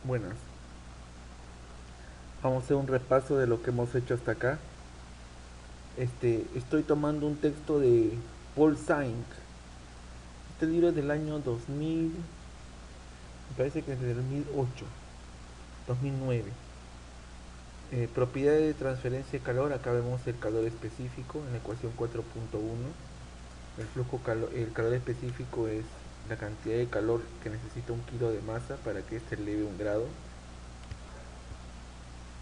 Buenas, vamos a hacer un repaso de lo que hemos hecho hasta acá. Estoy tomando un texto de Paul Sink. Este libro es del año 2000, me parece que es del 2008, 2009. Propiedades de transferencia de calor, acá vemos el calor específico en la ecuación 4.1. El calor específico es la cantidad de calor que necesita un kilo de masa para que éste eleve un grado.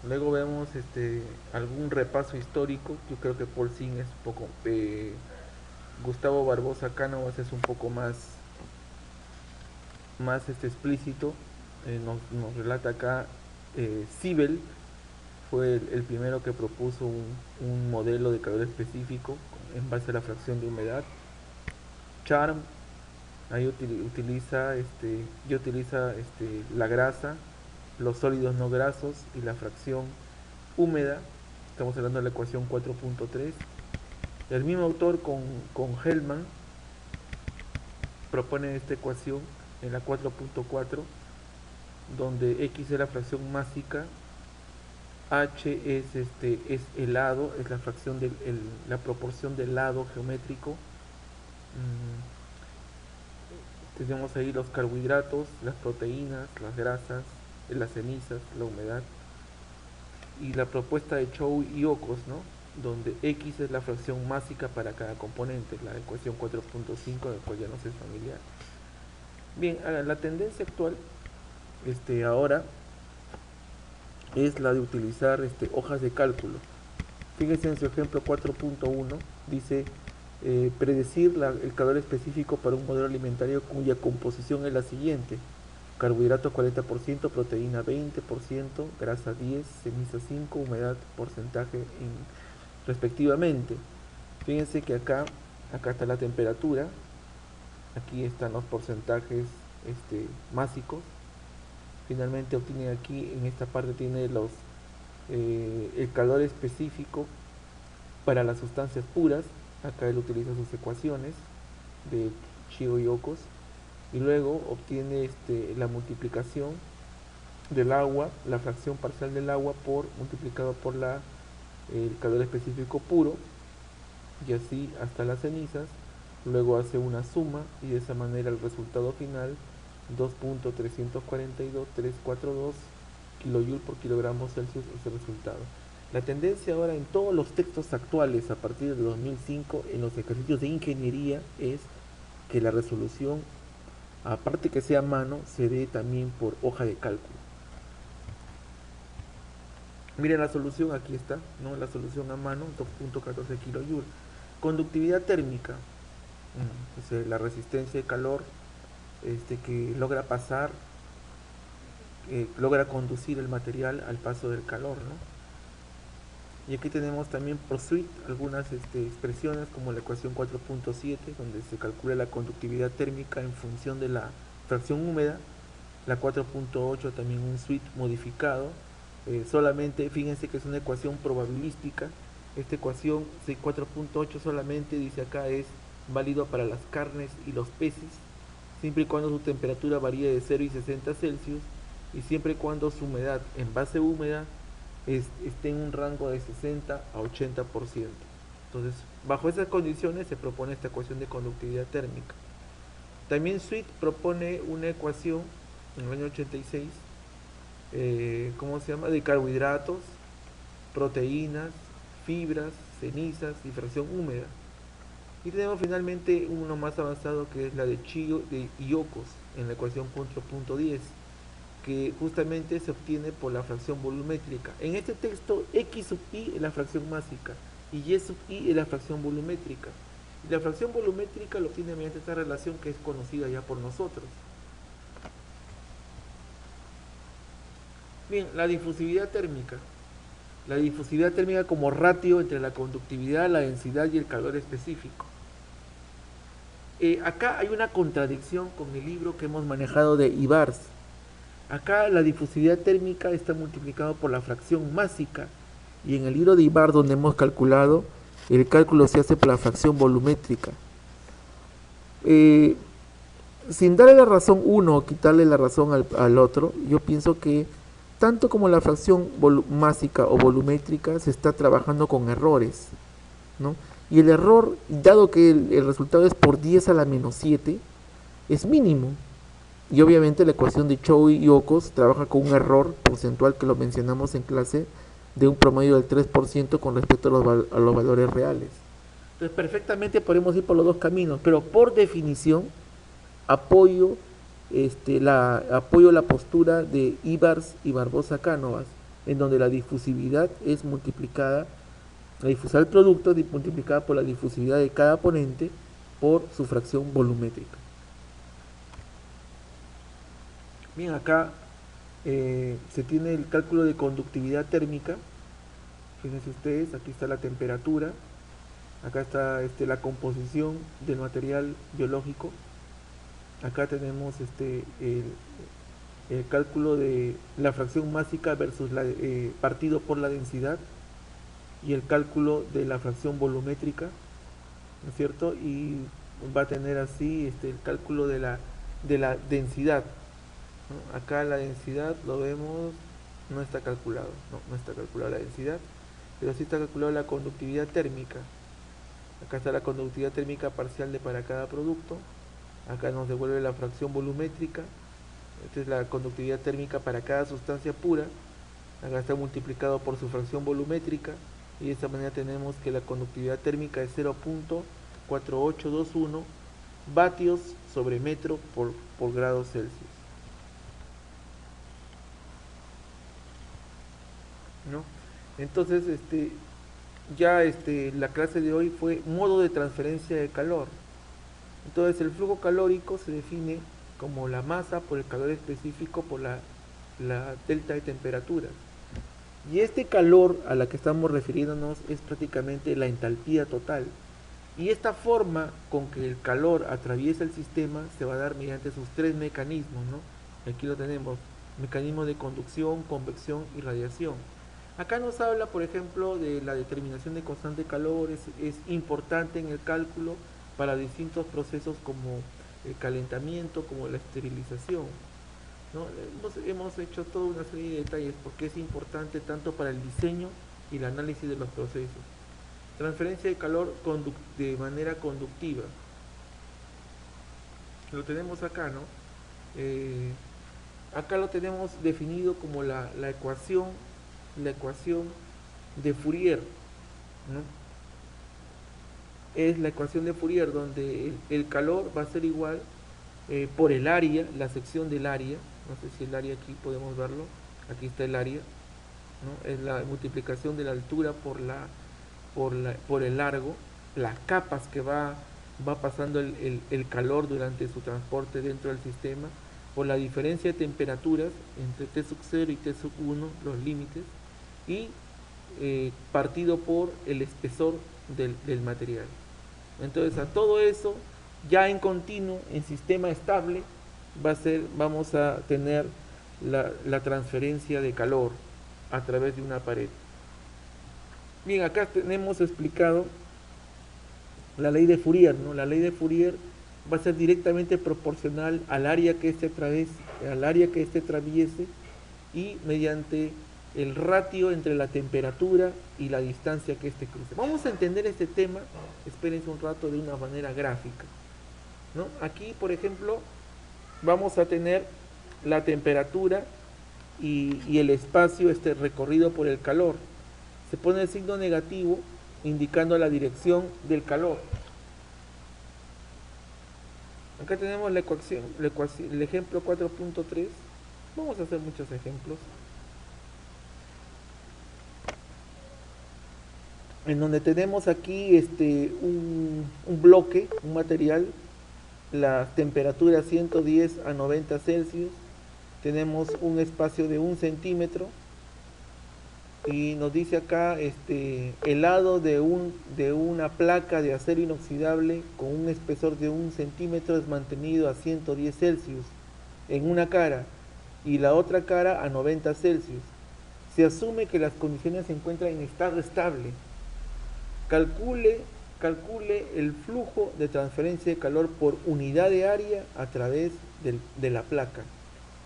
Luego vemos algún repaso histórico. Yo creo que Paul Singh es un poco. Gustavo Barbosa Cánovas es un poco más explícito. Nos relata acá. Sibel fue el primero que propuso un modelo de calor específico en base a la fracción de humedad. Charm ahí utiliza la grasa, los sólidos no grasos y la fracción húmeda. Estamos hablando de la ecuación 4.3. El mismo autor con Hellman propone esta ecuación en la 4.4, donde X es la fracción másica, H es el lado, es la fracción la proporción del lado geométrico. Tenemos ahí los carbohidratos, las proteínas, las grasas, las cenizas, la humedad. Y la propuesta de Chow y Ocos, ¿no? Donde X es la fracción másica para cada componente, la ecuación 4.5, de cual ya nos es familiar. Bien, la tendencia actual ahora es la de utilizar hojas de cálculo. Fíjense en su ejemplo 4.1, dice predecir el calor específico para un modelo alimentario cuya composición es la siguiente: carbohidratos 40%, proteína 20%, grasa 10, ceniza 5, humedad porcentaje respectivamente. Fíjense que acá está la temperatura, aquí están los porcentajes másicos. Finalmente obtiene aquí, en esta parte tiene el calor específico para las sustancias puras. Acá él utiliza sus ecuaciones de Chiho y Ocos, y luego obtiene la multiplicación del agua, la fracción parcial del agua multiplicado por el calor específico puro, y así hasta las cenizas. Luego hace una suma y de esa manera el resultado final 2.342342 kilojoule por kilogramo Celsius es el resultado. La tendencia ahora en todos los textos actuales a partir de 2005 en los ejercicios de ingeniería es que la resolución, aparte que sea a mano, se dé también por hoja de cálculo. Miren la solución, aquí está, ¿no? La solución a mano, 2.14 kJ. Conductividad térmica, pues, la resistencia de calor que logra pasar, logra conducir el material al paso del calor, ¿no? Y aquí tenemos también por suite algunas expresiones como la ecuación 4.7, donde se calcula la conductividad térmica en función de la fracción húmeda. La 4.8 también un suite modificado. Solamente, fíjense que es una ecuación probabilística. Esta ecuación 4.8 solamente, dice acá, es válido para las carnes y los peces, siempre y cuando su temperatura varíe de 0 y 60 Celsius, y siempre y cuando su humedad en base húmeda esté en un rango de 60 a 80%. Entonces, bajo esas condiciones se propone esta ecuación de conductividad térmica. También Sweet propone una ecuación en el año 86, ¿cómo se llama? De carbohidratos, proteínas, fibras, cenizas y fracción húmeda. Y tenemos finalmente uno más avanzado, que es la de Chiho y Ocos en la ecuación 4.10, que justamente se obtiene por la fracción volumétrica. En este texto, X sub I es la fracción másica y Y sub I es la fracción volumétrica. Y la fracción volumétrica lo obtiene mediante esta relación que es conocida ya por nosotros. Bien, la difusividad térmica. La difusividad térmica como ratio entre la conductividad, la densidad y el calor específico. Acá hay una contradicción con el libro que hemos manejado de Ibars. Acá la difusividad térmica está multiplicado por la fracción másica, y en el libro de Ibar, donde hemos calculado, el cálculo se hace por la fracción volumétrica. sin darle la razón uno o quitarle la razón al otro, yo pienso que tanto como la fracción másica o volumétrica se está trabajando con errores, ¿no? Y el error, dado que el resultado es por 10 a la menos 7, es mínimo. Y obviamente la ecuación de Chow y Ocos trabaja con un error porcentual que lo mencionamos en clase de un promedio del 3% con respecto a los valores reales. Entonces perfectamente podemos ir por los dos caminos, pero por definición apoyo apoyo la postura de Ibars y Barbosa Cánovas, en donde la difusividad es multiplicada, la difusividad del producto es multiplicada por la difusividad de cada ponente por su fracción volumétrica. Bien, acá se tiene el cálculo de conductividad térmica. Fíjense ustedes, aquí está la temperatura, acá está la composición del material biológico, acá tenemos el cálculo de la fracción másica versus partido por la densidad, y el cálculo de la fracción volumétrica, ¿no es cierto? Y va a tener así el cálculo de la densidad, ¿no? Acá la densidad lo vemos, no está calculado, no está calculada la densidad, pero sí está calculada la conductividad térmica. Acá está la conductividad térmica parcial de para cada producto, acá nos devuelve la fracción volumétrica, esta es la conductividad térmica para cada sustancia pura, acá está multiplicado por su fracción volumétrica, y de esta manera tenemos que la conductividad térmica es 0.4821 vatios sobre metro por grado Celsius, ¿no? Entonces ya la clase de hoy fue modo de transferencia de calor. Entonces el flujo calórico se define como la masa por el calor específico por la delta de temperatura. Y este calor a la que estamos refiriéndonos es prácticamente la entalpía total. Y esta forma con que el calor atraviesa el sistema se va a dar mediante sus tres mecanismos, ¿no? Aquí lo tenemos, mecanismos de conducción, convección y radiación. Acá nos habla, por ejemplo, de la determinación de constante de calor, es importante en el cálculo para distintos procesos como el calentamiento, como la esterilización, ¿no? Hemos hecho toda una serie de detalles porque es importante tanto para el diseño y el análisis de los procesos. Transferencia de calor de manera conductiva. Lo tenemos acá, ¿no? Acá lo tenemos definido como la ecuación de Fourier, ¿no? Es la ecuación de Fourier donde el calor va a ser igual por el área, la sección del área, no sé si el área aquí podemos verlo, aquí está el área, ¿no? Es la multiplicación de la altura por el largo, las capas que va pasando el calor durante su transporte dentro del sistema, por la diferencia de temperaturas entre T sub 0 y T sub 1, los límites, y partido por el espesor del material. Entonces a todo eso, ya en continuo, en sistema estable, vamos a tener la transferencia de calor a través de una pared. Bien, acá tenemos explicado la ley de Fourier, ¿no? La ley de Fourier va a ser directamente proporcional al área que atraviese, y mediante el ratio entre la temperatura y la distancia que cruce. Vamos a entender este tema, espérense un rato, de una manera gráfica, ¿no? Aquí, por ejemplo, vamos a tener la temperatura y el espacio recorrido por el calor. Se pone el signo negativo indicando la dirección del calor. Acá tenemos la ecuación, el ejemplo 4.3. Vamos a hacer muchos ejemplos. En donde tenemos aquí un bloque, un material, la temperatura 110 a 90 Celsius, tenemos un espacio de 1 centímetro, y nos dice acá el lado de una placa de acero inoxidable con un espesor de 1 centímetro es mantenido a 110 Celsius en una cara, y la otra cara a 90 Celsius. Se asume que las condiciones se encuentran en estado estable. Calcule calcule el flujo de transferencia de calor por unidad de área a través de la placa.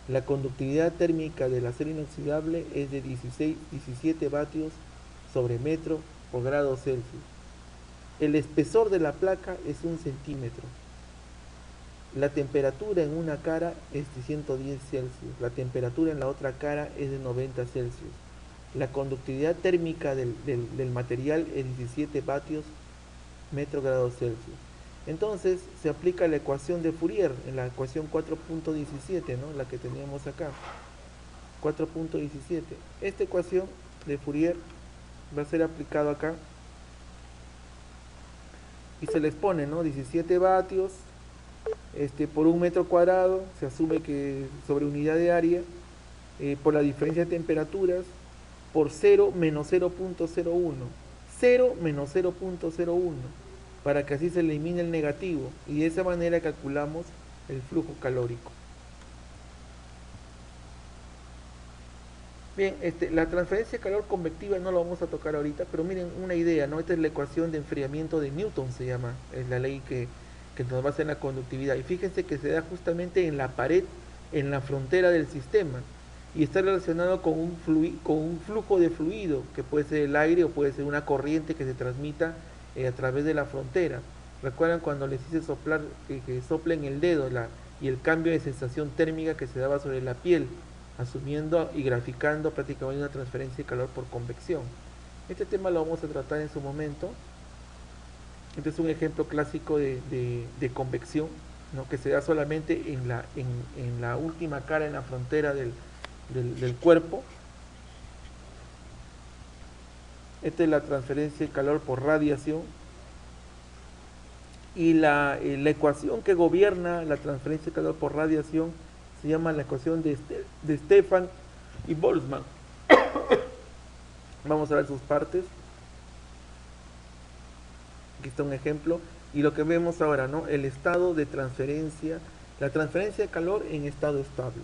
La conductividad térmica del acero inoxidable es de 17 vatios sobre metro por grado Celsius. El espesor de la placa es 1 centímetro. La temperatura en una cara es de 110 Celsius. La temperatura en la otra cara es de 90 Celsius. La conductividad térmica del material es 17 vatios metro grado Celsius. Entonces se aplica la ecuación de Fourier en la ecuación 4.17, ¿no? La que teníamos acá, 4.17. Esta ecuación de Fourier va a ser aplicado acá y se les pone, ¿no? 17 vatios por 1 metro cuadrado, se asume que sobre unidad de área, por la diferencia de temperaturas, por 0 menos 0.01, 0 menos 0.01, para que así se elimine el negativo, y de esa manera calculamos el flujo calórico. Bien, la transferencia de calor convectiva no lo vamos a tocar ahorita, pero miren una idea, ¿no? Esta es la ecuación de enfriamiento de Newton, se llama, es la ley que nos basa en la conductividad, y fíjense que se da justamente en la pared, en la frontera del sistema, y está relacionado con un flujo de fluido, que puede ser el aire o puede ser una corriente que se transmita a través de la frontera. ¿Recuerdan cuando les hice soplar, que soplen el dedo y el cambio de sensación térmica que se daba sobre la piel, asumiendo y graficando prácticamente una transferencia de calor por convección? Este tema lo vamos a tratar en su momento. Este es un ejemplo clásico de convección, ¿no? Que se da solamente en la última cara, en la frontera del cuerpo. Esta es la transferencia de calor por radiación, y la ecuación que gobierna la transferencia de calor por radiación se llama la ecuación de Stefan y Boltzmann. Vamos a ver sus partes. Aquí está un ejemplo, y lo que vemos ahora, ¿no? El estado de transferencia, la transferencia de calor en estado estable.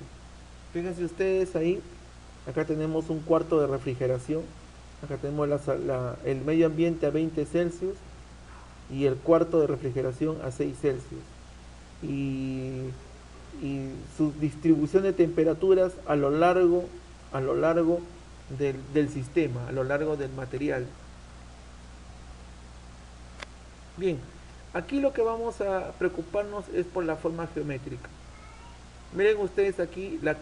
Fíjense ustedes ahí, acá tenemos un cuarto de refrigeración, acá tenemos el medio ambiente a 20 Celsius y el cuarto de refrigeración a 6 Celsius. Y su distribución de temperaturas a lo largo del sistema, a lo largo del material. Bien, aquí lo que vamos a preocuparnos es por la forma geométrica. Miren ustedes aquí la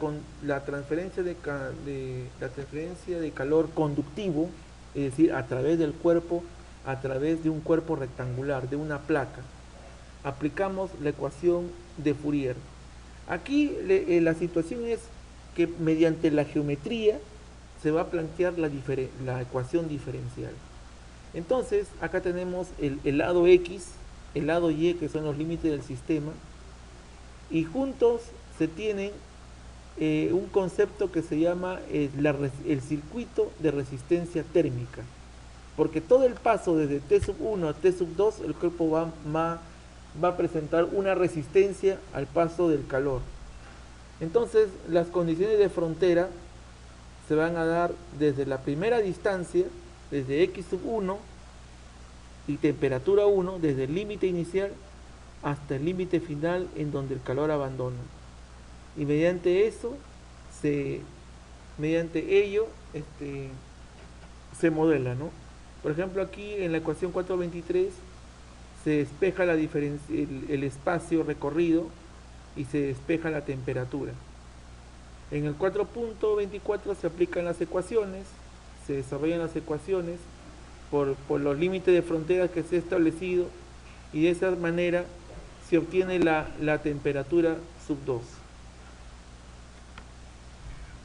transferencia de calor conductivo, es decir, a través del cuerpo, a través de un cuerpo rectangular, de una placa. Aplicamos la ecuación de Fourier. Aquí la situación es que mediante la geometría se va a plantear la ecuación diferencial. Entonces, acá tenemos el lado X, el lado Y, que son los límites del sistema, y juntos se tienen un concepto que se llama el circuito de resistencia térmica, porque todo el paso desde T1 a T2, el cuerpo va a presentar una resistencia al paso del calor. Entonces, las condiciones de frontera se van a dar desde la primera distancia, desde X1 y temperatura 1, desde el límite inicial hasta el límite final en donde el calor abandona. Y mediante ello se modela, ¿no? Por ejemplo, aquí en la ecuación 423 se despeja el espacio recorrido y se despeja la temperatura. En el 4.24 se aplican las ecuaciones, se desarrollan las ecuaciones por los límites de frontera que se ha establecido, y de esa manera se obtiene la temperatura sub 2.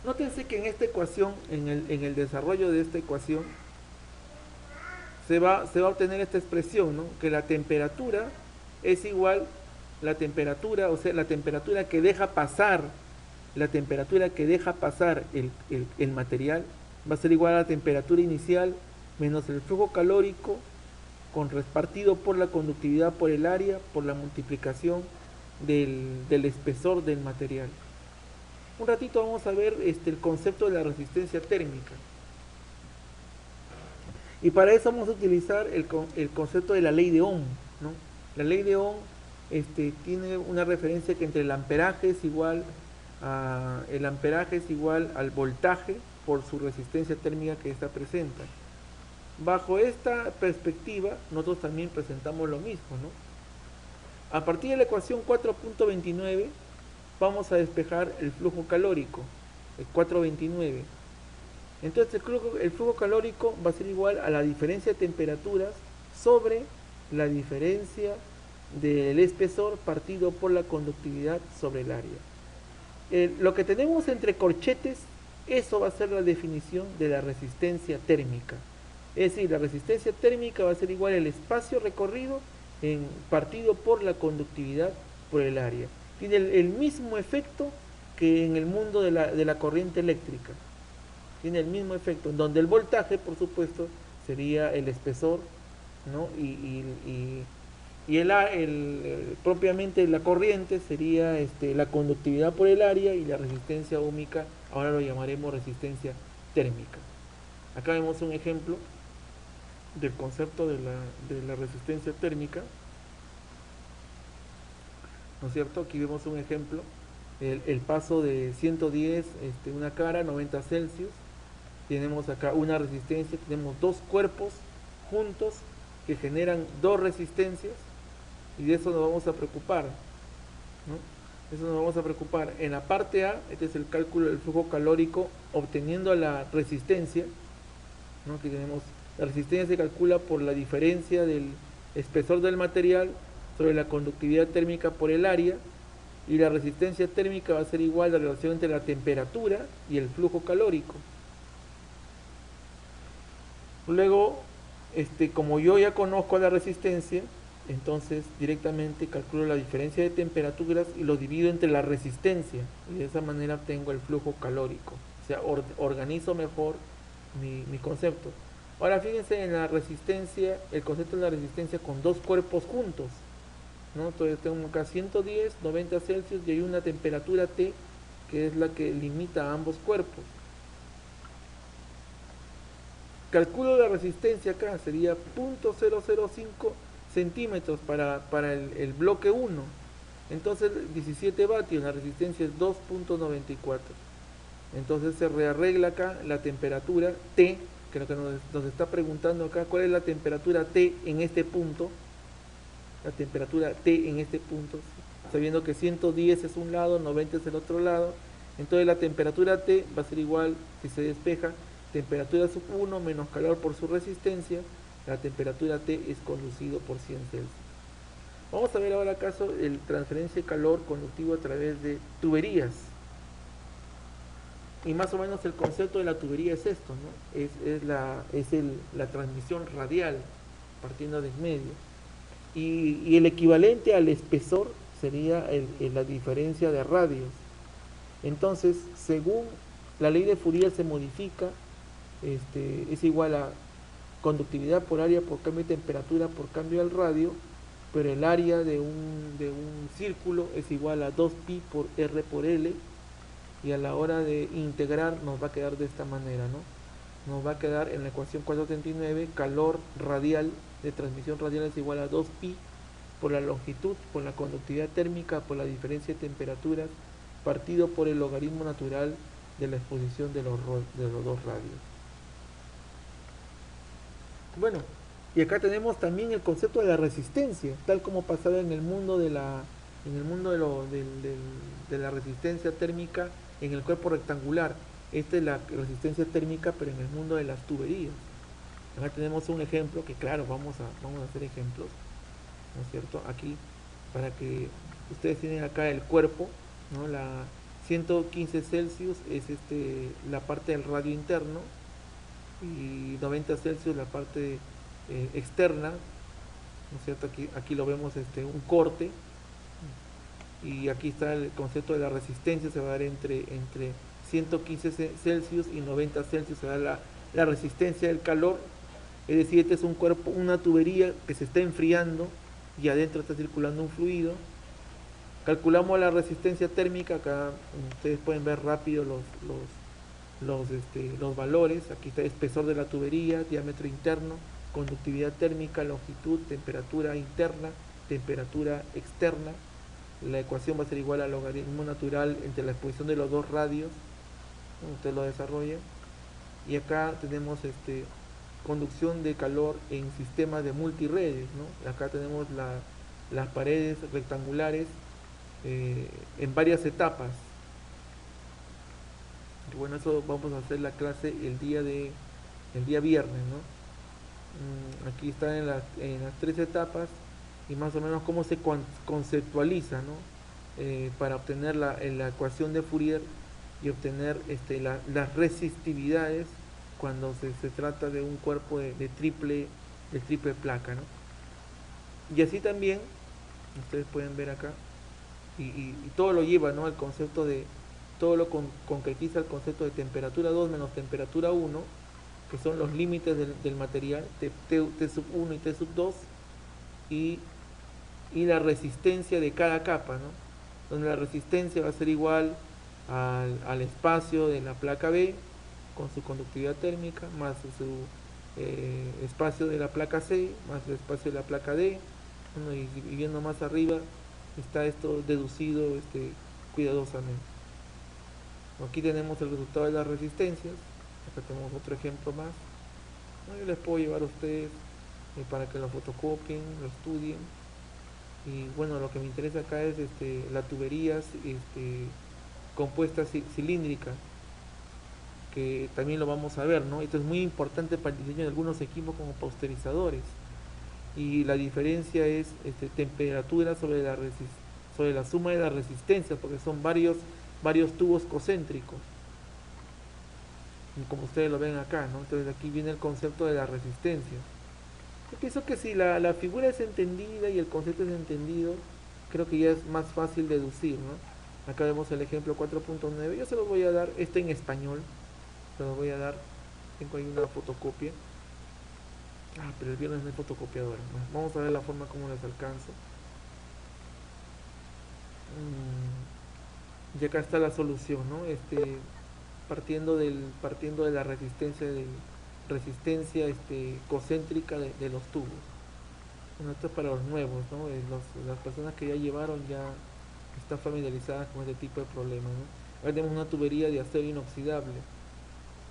Nótense que en esta ecuación, en el desarrollo de esta ecuación, se va a obtener esta expresión, ¿no? Que la temperatura es igual, la temperatura que deja pasar, el material va a ser igual a la temperatura inicial menos el flujo calórico repartido por la conductividad por el área por la multiplicación del espesor del material. Un ratito vamos a ver el concepto de la resistencia térmica. Y para eso vamos a utilizar el concepto de la ley de Ohm, ¿no? La ley de Ohm tiene una referencia que entre el amperaje es igual al voltaje por su resistencia térmica que ésta presenta. Bajo esta perspectiva, nosotros también presentamos lo mismo, ¿no? A partir de la ecuación 4.29 vamos a despejar el flujo calórico, el 4.29. Entonces el flujo calórico va a ser igual a la diferencia de temperaturas sobre la diferencia del espesor partido por la conductividad sobre el área. Lo que tenemos entre corchetes, eso va a ser la definición de la resistencia térmica. Es decir, la resistencia térmica va a ser igual al espacio recorrido partido por la conductividad por el área. Tiene el mismo efecto que en el mundo de la corriente eléctrica. Tiene el mismo efecto, donde el voltaje, por supuesto, sería el espesor, ¿no? Propiamente la corriente sería la conductividad por el área, y la resistencia óhmica ahora lo llamaremos resistencia térmica. Acá vemos un ejemplo del concepto de la resistencia térmica, ¿no es cierto? Aquí vemos un ejemplo, el paso de 110, una cara, 90 Celsius. Tenemos acá una resistencia, tenemos dos cuerpos juntos que generan dos resistencias, y de eso nos vamos a preocupar, ¿no? Eso nos vamos a preocupar. En la parte A, este es el cálculo del flujo calórico obteniendo la resistencia, ¿no? Que tenemos, la resistencia se calcula por la diferencia del espesor del material sobre la conductividad térmica por el área, y la resistencia térmica va a ser igual a la relación entre la temperatura y el flujo calórico. Luego, como yo ya conozco la resistencia, entonces directamente calculo la diferencia de temperaturas y lo divido entre la resistencia, y de esa manera obtengo el flujo calórico. O sea, organizo mejor mi concepto. Ahora fíjense en la resistencia, el concepto de la resistencia con dos cuerpos juntos, ¿no? Entonces tengo acá 110, 90 Celsius, y hay una temperatura T que es la que limita a ambos cuerpos. Calculo la resistencia acá, sería 0.005 centímetros para el bloque 1. Entonces 17 vatios, la resistencia es 2.94. Entonces se rearregla acá la temperatura T, que es lo que nos está preguntando acá, cuál es la temperatura T en este punto. La temperatura T en este punto, sabiendo que 110 es un lado, 90 es el otro lado. Entonces la temperatura T va a ser igual, si se despeja, temperatura sub 1 menos calor por su resistencia. La temperatura T es conducido por 100 Celsius. Vamos a ver ahora acaso el transferencia de calor conductivo a través de tuberías. Y más o menos el concepto de la tubería es esto, ¿no? Es la transmisión radial, partiendo de en medio. Y el equivalente al espesor sería la diferencia de radios. Entonces, según la ley de Fourier se modifica, es igual a conductividad por área por cambio de temperatura por cambio al radio, pero el área de un círculo es igual a 2pi por R por L, y a la hora de integrar nos va a quedar de esta manera, ¿no? Nos va a quedar en la ecuación 439, calor radial de transmisión radial es igual a 2pi por la longitud, por la conductividad térmica, por la diferencia de temperaturas, partido por el logaritmo natural de la exposición de los dos radios. Bueno, y acá tenemos también el concepto de la resistencia, tal como pasaba en el mundo de la resistencia térmica en el cuerpo rectangular. Esta es la resistencia térmica, pero en el mundo de las tuberías. Acá tenemos un ejemplo que, claro, vamos a hacer ejemplos, ¿no es cierto? Aquí, para que ustedes tienen acá el cuerpo, ¿no? La 115 Celsius es la parte del radio interno, y 90 Celsius la parte externa, ¿no es cierto? Aquí lo vemos un corte, y aquí está el concepto de la resistencia, se va a dar entre 115 Celsius y 90 Celsius, se da la resistencia del calor. Es decir, este es un cuerpo, una tubería que se está enfriando y adentro está circulando un fluido. Calculamos la resistencia térmica, acá ustedes pueden ver rápido los valores. Aquí está espesor de la tubería, diámetro interno, conductividad térmica, longitud, temperatura interna, temperatura externa. La ecuación va a ser igual al logaritmo natural entre la exposición de los dos radios. Usted lo desarrolla. Y acá tenemos conducción de calor en sistemas de multiredes, ¿no? Acá tenemos las paredes rectangulares en varias etapas. Y bueno, eso vamos a hacer la clase el día viernes, ¿no? Aquí están en las tres etapas y más o menos cómo se conceptualiza, ¿no? Para obtener la ecuación de Fourier y obtener las resistividades cuando se trata de un cuerpo de triple placa, ¿no? Y así también, ustedes pueden ver acá, y todo lo lleva, ¿no? Al concepto de, todo lo concretiza el concepto de temperatura 2 menos temperatura 1, que son los límites del material, T sub 1 y T sub 2, y, y la resistencia de cada capa, ¿no? Donde la resistencia va a ser igual al espacio de la placa B con su conductividad térmica, más su espacio de la placa C, más el espacio de la placa D. Bueno, y viendo más arriba está esto deducido cuidadosamente. Aquí tenemos el resultado de las resistencias. Acá tenemos otro ejemplo más. Yo les puedo llevar a ustedes para que lo fotocopien, lo estudien. Y bueno, lo que me interesa acá es la tubería compuesta cilíndrica, que también lo vamos a ver, ¿no? Esto es muy importante para el diseño de algunos equipos como posterizadores. Y la diferencia es temperatura sobre la suma de las resistencias, porque son varios tubos concéntricos, como ustedes lo ven acá, ¿no? Entonces aquí viene el concepto de la resistencia. Yo pienso que si la figura es entendida y el concepto es entendido, creo que ya es más fácil deducir, ¿no? Acá vemos el ejemplo 4.9. Yo se los voy a dar, en español, se los voy a dar. Tengo ahí una fotocopia. Pero el viernes no hay fotocopiadora. Vamos a ver la forma como les alcanzo. Y acá está la solución, ¿no? Partiendo de la resistencia concéntrica de los tubos. Bueno, esto es para los nuevos, ¿no? Las personas que ya llevaron ya están familiarizadas con este tipo de problemas, ¿no? Ahora tenemos una tubería de acero inoxidable.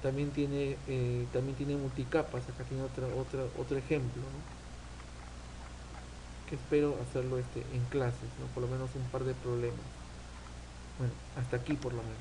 También tiene multicapas. Acá tiene otro ejemplo, ¿no? Que espero hacerlo en clases, ¿no? Por lo menos un par de problemas. Bueno, hasta aquí por lo menos.